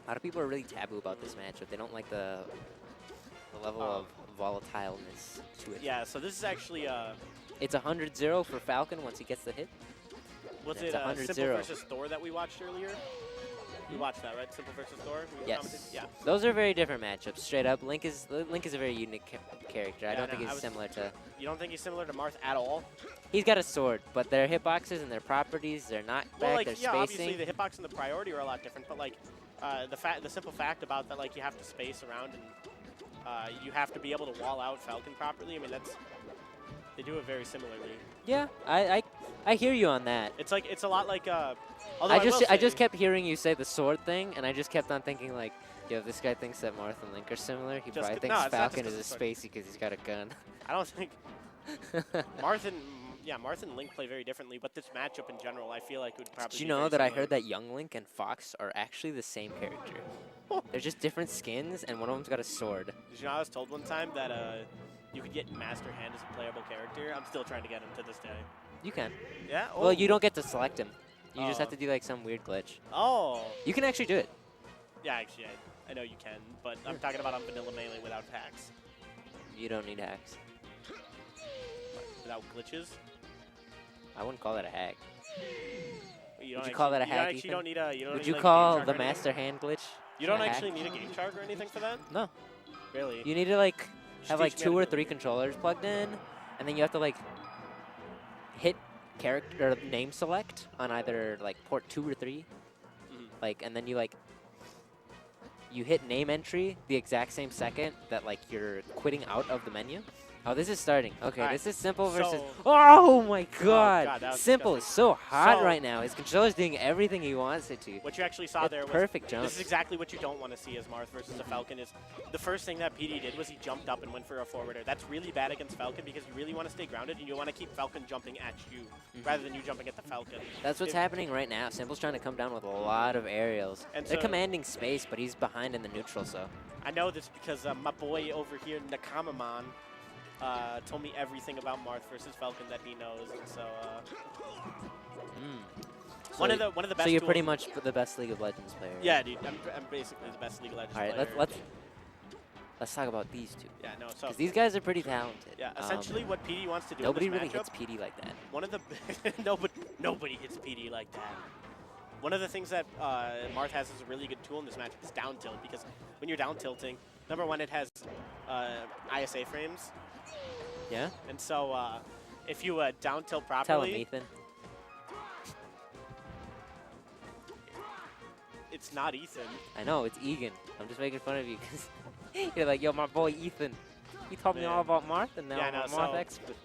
A lot of people are really taboo about this matchup. They don't like the level of volatileness to it. Yeah, so this is actually It's 100-0 for Falcon once he gets the hit. was It's it 100-0. Simple versus Thor that we watched earlier? We watched that, right? Simple versus Thor? Yes. Yeah. Those are very different matchups, straight up. Link is a very unique character. I Yeah, don't no, think he's similar to... You don't think he's similar to Marth at all? He's got a sword, but their hitboxes and their properties, their knockback, Well, like, their yeah, spacing... obviously the hitbox and the priority are a lot different, but like the simple fact about that, like, you have to space around and you have to be able to wall out Falcon properly. I mean, they do it very similarly. Yeah, I hear you on that. It's a lot like I just kept hearing you say the sword thing, and I just kept on thinking like, yo, if this guy thinks that Marth and Link are similar, he probably thinks Falcon is a spacey because he's got a gun. I don't think Marth and Link play very differently, but this matchup in general, I feel like would probably. Did you know that I heard that young Link and Fox are actually the same character? They're just different skins, and one of them's got a sword. Did you know I was told one time that you could get Master Hand as a playable character? I'm still trying to get him to this day. You can. Yeah? Oh. Well, you don't get to select him. You just have to do like some weird glitch. Oh. You can actually do it. Yeah, actually, I know you can, but I'm talking about on vanilla melee without hacks. You don't need hacks. Without glitches? I wouldn't call that a hack. Would you call that a hack, actually Ethan? don't need a. You don't Would need you like call game the chart or Master Hand glitch? You don't a hack? actually need a game chart or anything for that? No. Really? You need to like have like teach me how 2 or to do 3 controllers plugged in, and then you have to like hit character or name select on either like port 2 or 3, like, and then you like you hit name entry the exact same second that like you're quitting out of the menu. Oh, this is starting. Okay, Right. this is Simple versus... So- oh my god! God, that was Simple is disgusting. so hot So- right now. His controller's doing everything he wants it to. What you actually saw It's there was perfect jumps. This is exactly what you don't want to see as Marth versus a Falcon. Is the first thing that PD did was he jumped up and went for a forwarder. That's really bad against Falcon because you really want to stay grounded and you want to keep Falcon jumping at you rather than you jumping at the Falcon. That's what's happening right now. Simple's trying to come down with a lot of aerials. And They're so- commanding space, but he's behind in the neutral, so... I know this because my boy over here, Nakamaman, told me everything about Marth versus Falcon that he knows, and so one of the best. So you're tools. pretty much the best League of Legends player. Yeah, dude. I'm basically the best League of Legends All right, player. let's talk about these two. Yeah, no. So Because these guys are pretty talented. yeah, essentially what PD wants to do. Nobody in this really matchup, hits PD like that. One of the nobody hits PD like that. One of the things that Marth has as a really good tool in this matchup is down tilt, because when you're down tilting, number one, it has ISA frames. Yeah? And so if you down tilt properly... Tell him, Ethan. It's not Ethan. I know, it's Egan. I'm just making fun of you because you're like, yo, my boy Ethan. He told me all about Marth, and now Yeah, I'm no, a Marth so- expert.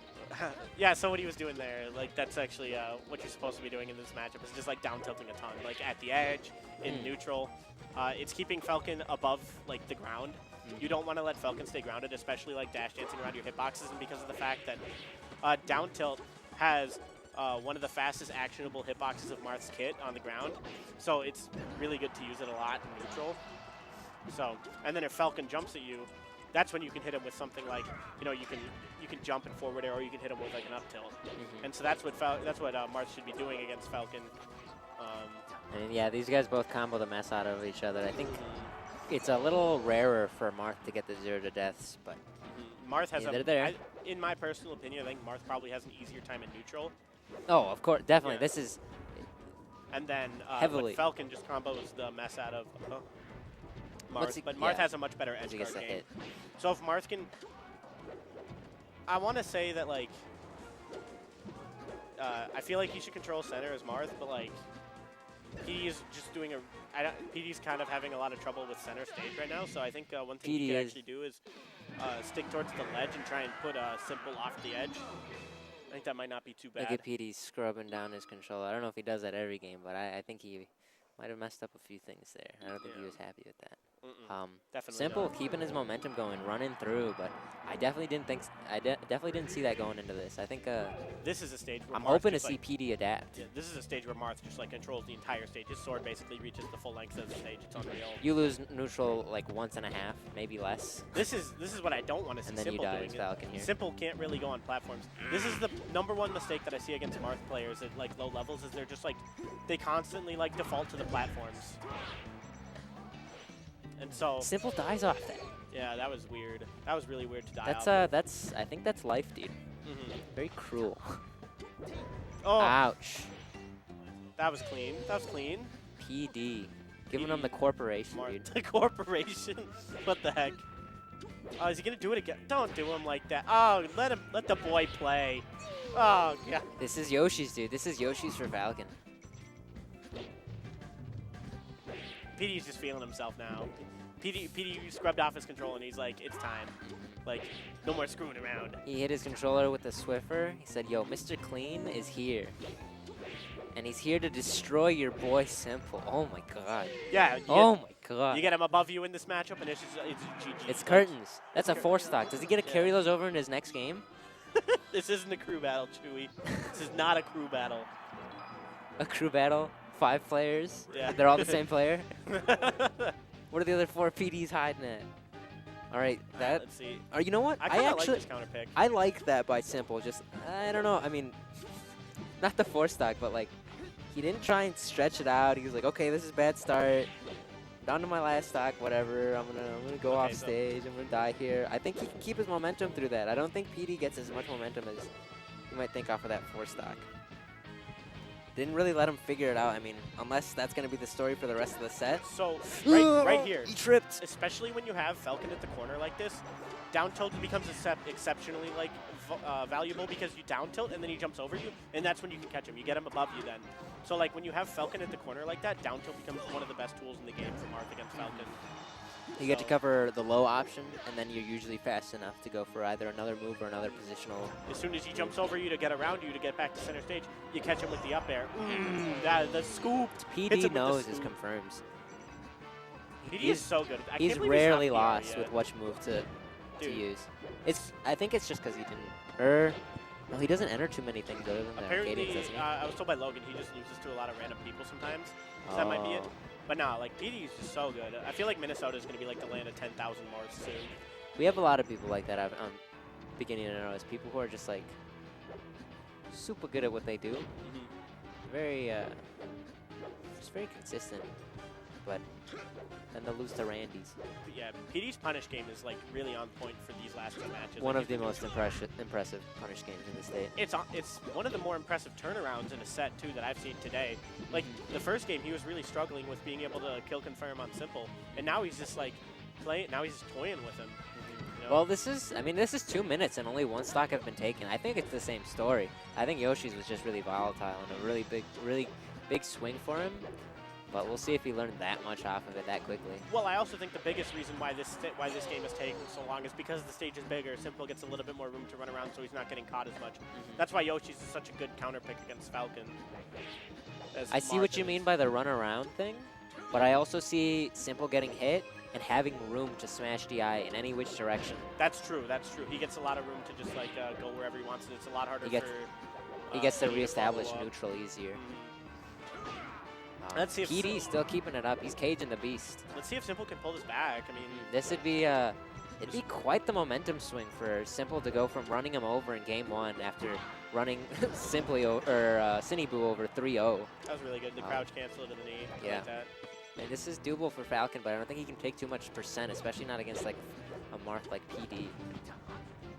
Yeah, so what he was doing there, like, that's actually what you're supposed to be doing in this matchup, is just, like, down tilting a ton, like, at the edge, in neutral. It's keeping Falcon above, like, the ground. You don't want to let Falcon stay grounded, especially, like, dash dancing around your hitboxes, and because of the fact that down tilt has one of the fastest actionable hitboxes of Marth's kit on the ground, so it's really good to use it a lot in neutral. So, and then if Falcon jumps at you, that's when you can hit him with something like, you know, you can jump and forward air, or you can hit him with like an up tilt. And so that's what Marth should be doing against Falcon. And yeah, these guys both combo the mess out of each other. I think it's a little rarer for Marth to get the 0 to deaths, but Marth has they're there. in my personal opinion, I think Marth probably has an easier time in neutral. Oh, of course, definitely. Yeah. This is And then heavily. Falcon just combos the mess out of Marth, but Marth yeah, has a much better edge he gets guard the game. hit. So if Marth can, I want to say that like, I feel like he should control center as Marth, but like, PD is just doing PD's kind of having a lot of trouble with center stage right now. So I think one thing he can actually do is stick towards the ledge and try and put Simple off the edge. I think that might not be too bad. Look at PD scrubbing down his controller. I don't know if he does that every game, but I think he might have messed up a few things there. I don't think he was happy with that. Definitely Simple not. keeping his momentum going, running through, but I definitely didn't think definitely didn't see that going into this. I think This is a stage where I'm Marth hoping to just, see like, PD adapt. Yeah, this is a stage where Marth just like controls the entire stage. His sword basically reaches the full length of the stage. It's unreal. You lose neutral like once and a half, maybe less. This is what I don't want to see. And then you Simple die doing as it. Falcon here. Simple can't really go on platforms. This is the #1 mistake that I see against Marth players at like low levels, is they're just like, they constantly like default to the platforms. So Simple dies off that. yeah, that was weird. That was really weird to die That's off. I think that's life, dude. Very cruel. Oh, Ouch. that was clean. That was clean. PD. Giving him the corporation, Marth, dude. the corporation. What the heck? Oh, is he gonna do it again? Don't do him like that. Oh, let the boy play. Oh, yeah. This is Yoshi's, dude. This is Yoshi's for Falcon. PD's just feeling himself now. PD scrubbed off his control and he's like, it's time. Like, no more screwing around. He hit his controller with the Swiffer. He said, yo, Mr. Clean is here. And he's here to destroy your boy Simple. Oh my god. Yeah. Oh my god. You get him above you in this matchup and it's GG. It's curtains. That's a 4-stock. Does he get to carry those over in his next game? This isn't a crew battle, Chewy. This is not a crew battle. A crew battle? 5 players? Yeah. They're all the same player? What are the other 4 PDs hiding at? All right, that. Let's see. You know what? I kind of like actually this counter pick. I like that by Simple. Just I don't know. I mean, not the 4-stock, but like he didn't try and stretch it out. He was like, okay, this is a bad start. Down to my last stock, whatever. I'm gonna go off stage. I'm gonna die here. I think he can keep his momentum through that. I don't think PD gets as much momentum as you might think off of that 4-stock. Didn't really let him figure it out. I mean, unless that's going to be the story for the rest of the set. So, right here. He tripped. Especially when you have Falcon at the corner like this, down tilt becomes exceptionally like valuable because you down tilt and then he jumps over you, and that's when you can catch him. You get him above you then. So, like, when you have Falcon at the corner like that, down tilt becomes one of the best tools in the game for Marth against Falcon. You get to cover the low option, and then you're usually fast enough to go for either another move or another positional. As soon as he jumps over you to get around you to get back to center stage, you catch him with the up air. The scoop. PD knows his confirms. PD is so good. He's rarely lost with which move to use. I think it's just because he didn't. No, he doesn't enter too many things other than the Arcadians, doesn't he? I was told by Logan he just loses to a lot of random people sometimes. So that might be it. But no, like, PD is just so good. I feel like Minnesota is going to be like the land of 10,000 Marths soon. We have a lot of people like that on beginning and NOS. People who are just like super good at what they do. Very, just very consistent. But then they'll lose to Randy's. But yeah, PD's punish game is like really on point for these last 2 matches. One of the most impressive punish games in the state. It's one of the more impressive turnarounds in a set too that I've seen today. Like the first game, he was really struggling with being able to kill confirm on Simple, and now he's just like playing. Now he's just toying with him. You know? Well, this is 2 minutes and only 1 stock have been taken. I think it's the same story. I think Yoshi's was just really volatile and a really big swing for him. But we'll see if he learned that much off of it that quickly. Well, I also think the biggest reason why this game has taken so long is because the stage is bigger. Simple gets a little bit more room to run around, so he's not getting caught as much. That's why Yoshi's is such a good counter pick against Falcon. I see what you mean by the run around thing, but I also see Simple getting hit and having room to smash DI in any which direction. That's true. That's true. He gets a lot of room to just like go wherever he wants, and it's a lot harder he gets to reestablish neutral easier. Let's see if PD's still keeping it up. He's caging the beast. Let's see if Simple can pull this back. I mean, this would be it'd be quite the momentum swing for Simple to go from running him over in game 1 after running Cineboo over 3-0. That was really good. The crouch cancel to the knee. Yeah. Like that. And this is doable for Falcon, but I don't think he can take too much percent, especially not against like a Marth like PD.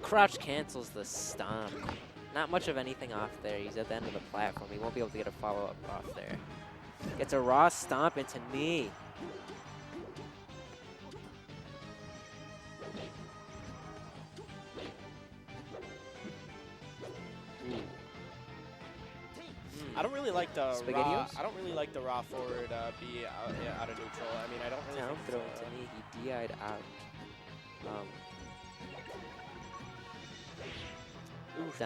Crouch cancels the stomp. Not much of anything off there. He's at the end of the platform. He won't be able to get a follow-up off there. Gets a raw stomp into knee. I don't really like the SpaghettiOs? I don't really like the raw forward B out of neutral. I mean, I don't really. Down throw into knee. He DI'd out.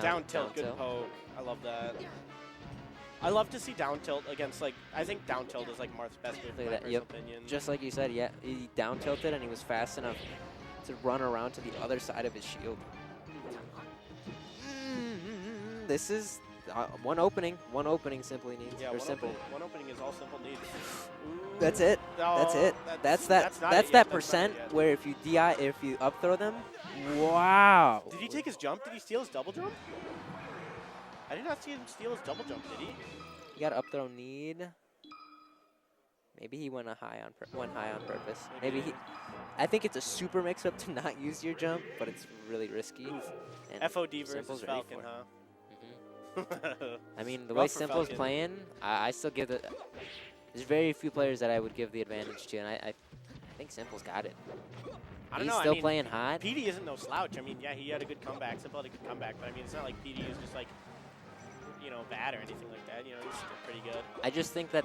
Down tilt, good poke. I love that. I love to see down tilt against, like, I think down tilt is like Marth's best move in my personal opinion. Just like you said, yeah, he down tilted and he was fast enough to run around to the other side of his shield. This is one opening simply needs. Yeah, Simple. One opening is all Simple needs. That's it. That's it. That's that percent where if you up throw them. Wow. Did he take his jump? Did he steal his double jump? I did not see him steal his double jump, did he? You got up throw need. Maybe he went went high on purpose. Maybe he. I think it's a super mix-up to not use your jump, but it's really risky. And FOD versus Simple's ready Falcon, for it. huh? I mean, the Rough way for Simple's Falcon. playing, I still give the. There's very few players that I would give the advantage to, and I think Simple's got it. I don't He's know. still I mean, playing hot. PD isn't no slouch. I mean, yeah, he had a good comeback. Simple had a good comeback, but I mean, it's not like PD is just like, you know, bad or anything like that. You know, he's still pretty good. I just think that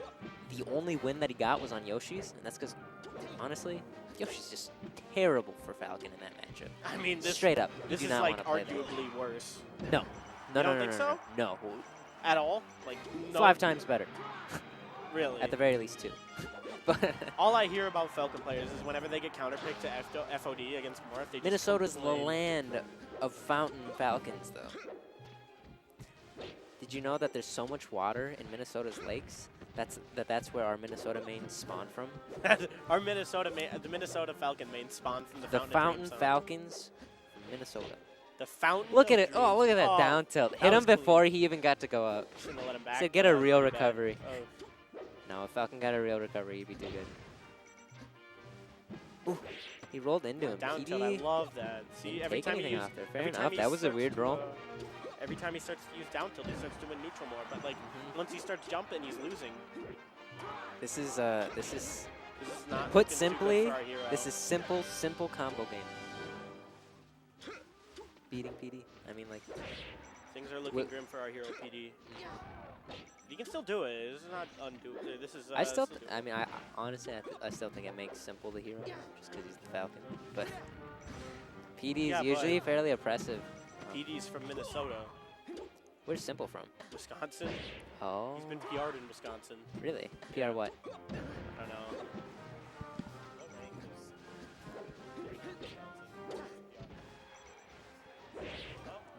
the only win that he got was on Yoshi's, and that's because, honestly, Yoshi's just terrible for Falcon in that matchup. I mean, this Straight up, you This do is not like want to play that. arguably worse. No, no, You no, don't no, think no, so? no, no. At all? Like, no. 5 times better, Really? at the very least 2. But All I hear about Falcon players is whenever they get counterpicked to FOD against Marth, they just Minnesota's the complain. land of fountain falcons, though. Did you know that there's so much water in Minnesota's lakes? That's where our Minnesota mains spawn from. Our the Minnesota Falcon main spawned from the The Fountain, fountain of Dreams, huh? Falcons from Minnesota. The Fountain Look of at it. Oh, Dreams. look at that Oh, down tilt. that Hit him was clean. before he even got to go up. Shouldn't have let him back. So get a That was real pretty bad. recovery. Oh. No, if Falcon got a real recovery, he'd be too good. Ooh, he rolled into him. Down tilt, I PD love that. See, didn't every take time he anything uses, off there. Fair every time enough. he That was a starts weird to, roll. every time he starts to use down tilt, he starts doing neutral more. But like once he starts jumping, he's losing. This is This is not put looking too good simply, for our hero. this is simple combo game. Beating PD. I mean, like, Things are looking grim for our hero PD. He can still do it. This is not undo. This is. I still, still I mean, honestly, I still think it makes Simple the hero, just because he's the Falcon. But PD is Yeah, usually fairly oppressive. PD's from Minnesota, Where's Simple from? Wisconsin. Oh, He's been PR'd in Wisconsin. really? PR what? I don't know.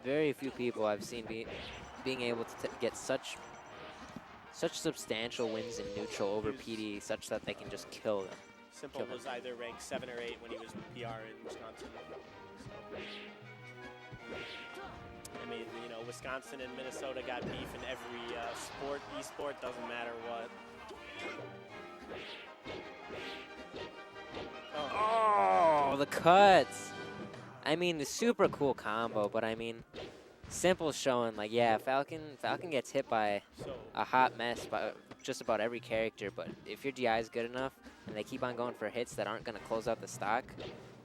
Very few people I've seen being able to get such substantial wins in neutral over PD, such that they can just kill them. Simple Kill him. was either ranked 7 or 8 when he was PR in Wisconsin. I mean, you know, Wisconsin and Minnesota got beef in every sport. E-sport doesn't matter what. Oh, the cuts! I mean, the super cool combo, but I mean, Simple's showing, like, yeah, Falcon gets hit by So a hot mess by just about every character, but if your DI is good enough and they keep on going for hits that aren't going to close out the stock,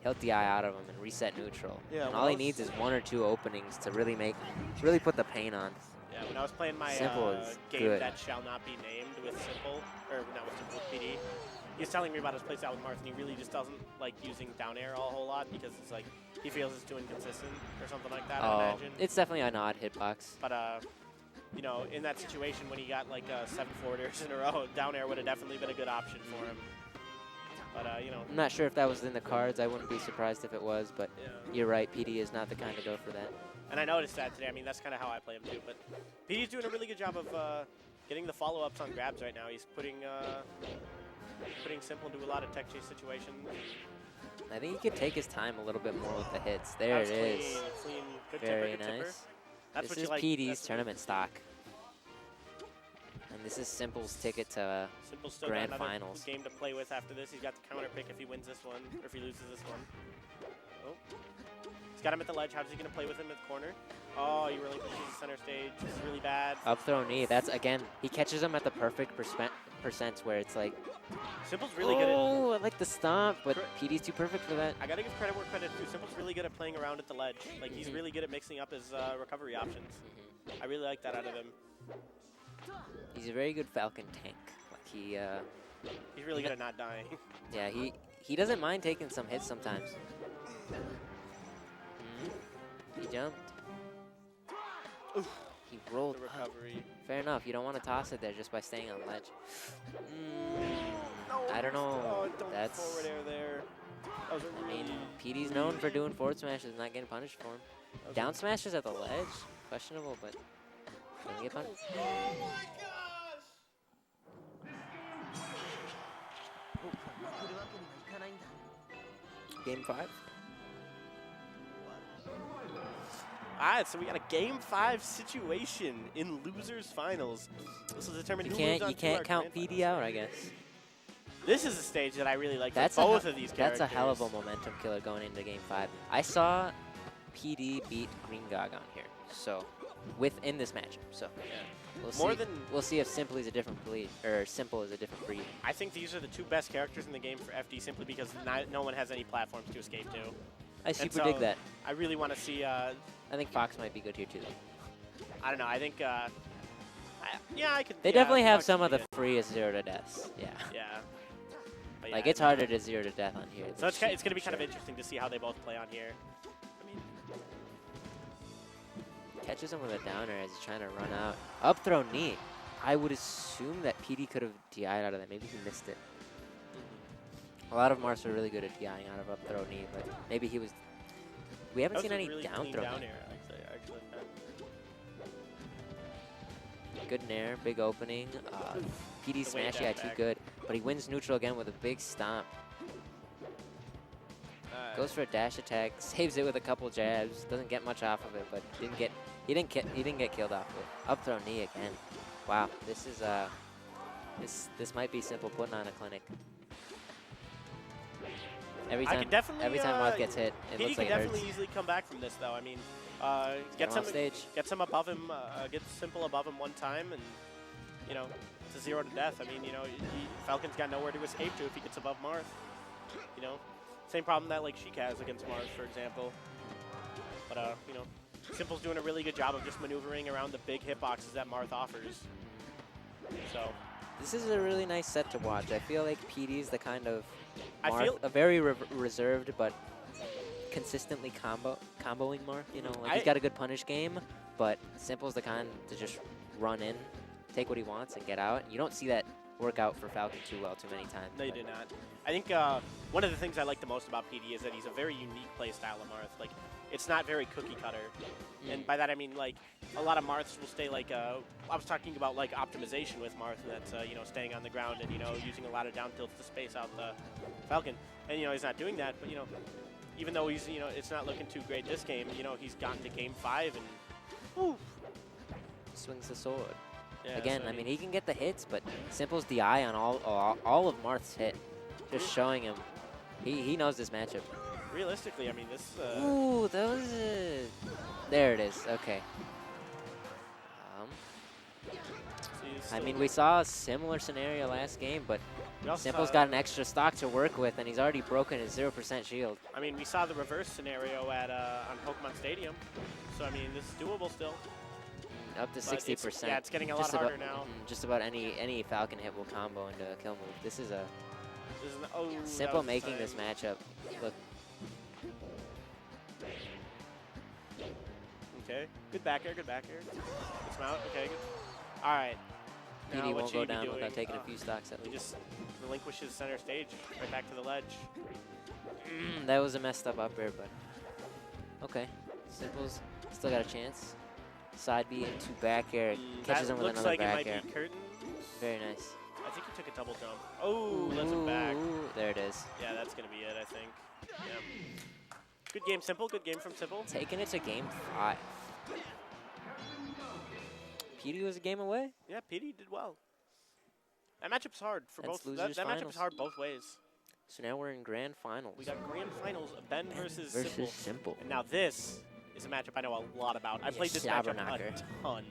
he'll DI out of them and reset neutral. Yeah, and when all I he was- needs is 1 or 2 openings to really put the pain on. yeah, when I was playing my Simple is game good. that shall not be named with Simple, or not with Simple, with PD, he was telling me about his playstyle with Marth, and he really just doesn't like using down air a whole lot because it's like he feels it's too inconsistent or something like that. I Oh, imagine. it's definitely an odd hitbox. But you know, in that situation when he got like 7 forwarders in a row, down air would have definitely been a good option for him. But you know. I'm not sure if that was in the cards. I wouldn't be surprised if it was, but Yeah. you're right. PD is not the kind to go for that. And I noticed that today. I mean, that's kind of how I play him too. But PD's doing a really good job of getting the follow-ups on grabs right now. He's putting Simple into a lot of tech chase situations. I think he could take his time a little bit more with the hits. There That's it is. Clean, clean. Good Very tipper, good tipper. nice. That's This what is you like. PD's that's- tournament stock. And this is Simple's ticket to Simple's still Grand got another Finals. game to play with after this. He's got the counter pick if he wins this one, or if he loses this one. Oh. He's got him at the ledge. How's he going to play with him at the corner? Oh, he really pushes the center stage. This is really bad. up throw knee. That's, again, he catches him at the perfect percent where it's like, Simple's really good at... oh, I like the stomp, but Cor- PD's too perfect for that. I got to give credit where credit's due. Simple's really good at playing around at the ledge. Like, he's really good at mixing up his recovery options. I really like that out of him. He's a very good Falcon tank. Like He's really good at not dying. yeah, he doesn't mind taking some hits sometimes. He jumped. Oof. He rolled The up. recovery. Fair enough. You don't want to toss it there just by staying on ledge. No. I don't know. Oh, don't That's. forward air there. That was a I really... mean, PD's known for doing forward smashes and not getting punished for him. Down smashes at the ledge, questionable, but doesn't get punished. Oh my gosh! Game 5. Alright, so we got a Game 5 situation in losers finals. This will determine You who moves on can't to our count grand PD out, I guess. This is a stage that I really like That's for both of these characters. That's a hell of a momentum killer going into Game 5. I saw PD beat Green Gog on here, so within this matchup. So we'll see if Simple is a different breed, or Simple is a different breed. I think these are the two best characters in the game for FD simply because no one has any platforms to escape to. I super dig that. I really want to see. I think Fox might be good here too, though. I don't know. I think. Yeah, I could. They definitely have some of the freest 0 to deaths. Yeah. Yeah. But like yeah, it's harder to 0 to death on here. So it's going to be kind of interesting to see how they both play on here. I mean, catches him with a downer as he's trying to run out. Up throw knee. I would assume that PD could have DI'd out of that. Maybe he missed it. A lot of Marths are really good at DIing out of up throw knee, but maybe he was. We haven't seen any really down throw. Down air, actually. Good nair, big opening. PD smash, yeah, too good. But he wins neutral again with a big stomp. Goes for a dash attack, saves it with a couple jabs. Doesn't get much off of it, but he didn't get killed off of it. Up throw knee again. Wow, this is this might be Simple putting on a clinic. Every time Marth gets hit, it looks like it hurts. He can definitely easily come back from this, though. I mean, gets him above him, gets Simple above him one time, and you know, it's a 0 to death. I mean, you know, Falcon's got nowhere to escape to if he gets above Marth. You know, same problem that like Sheik has against Marth, for example. But you know, Simple's doing a really good job of just maneuvering around the big hitboxes that Marth offers. So this is a really nice set to watch. I feel like PD's the kind of Marth, a very reserved but consistently comboing Marth. You know, like he's got a good punish game, but Simple's the kind to just run in, take what he wants, and get out. You don't see that work out for Falcon too well too many times. No, you do not. I think one of the things I like the most about PD is that he's a very unique play style of Marth. Like, it's not very cookie cutter. And by that I mean, like, a lot of Marths will stay, like, I was talking about, like, optimization with Marth, and that's, you know, staying on the ground and, you know, using a lot of down tilts to space out the Falcon. And, you know, he's not doing that, but, you know, even though he's, you know, it's not looking too great this game, you know, he's gotten to Game 5 and, woo! Swings the sword. Yeah, again, so I mean, he can get the hits, but Simple's DI on all of Marth's hit. Just showing him he knows this matchup. Realistically, I mean, this... Ooh, that was there it is. Okay. I mean, we saw a similar scenario last game, but Simple's got an extra stock to work with, and he's already broken his 0% shield. I mean, we saw the reverse scenario at on Pokemon Stadium, so I mean, this is doable still. Up to 60%. Yeah, it's getting a lot harder now. Just about any Falcon hit will combo into a kill move. This is a oh, Simple making this matchup look. Okay, good back air, good back air. Good mount, okay, good. All right. PD won't go down without taking a few stocks at least. He just relinquishes center stage, right back to the ledge. That was a messed up up air, but okay. Simple's still got a chance. Side B into back air. Catches him with another back air. Looks like it might be curtains. Very nice. I think he took a double jump. Oh, lets him back. There it is. Yeah, that's going to be it, I think. Yeah. Good game, Simple. Good game from Simple. Taking it to Game 5. PD was a game away? Yeah, PD did well. That matchup's hard for both. That matchup's hard both ways. So now we're in Grand Finals. We got Grand Finals, Ben versus Simple. And now this is a matchup I know a lot about. I've played this matchup a ton.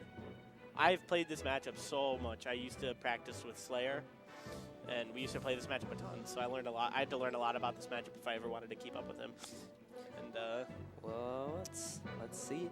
I've played this matchup so much. I used to practice with Slayer, and we used to play this matchup a ton. So I learned a lot. I had to learn a lot about this matchup if I ever wanted to keep up with him. And well, let's see.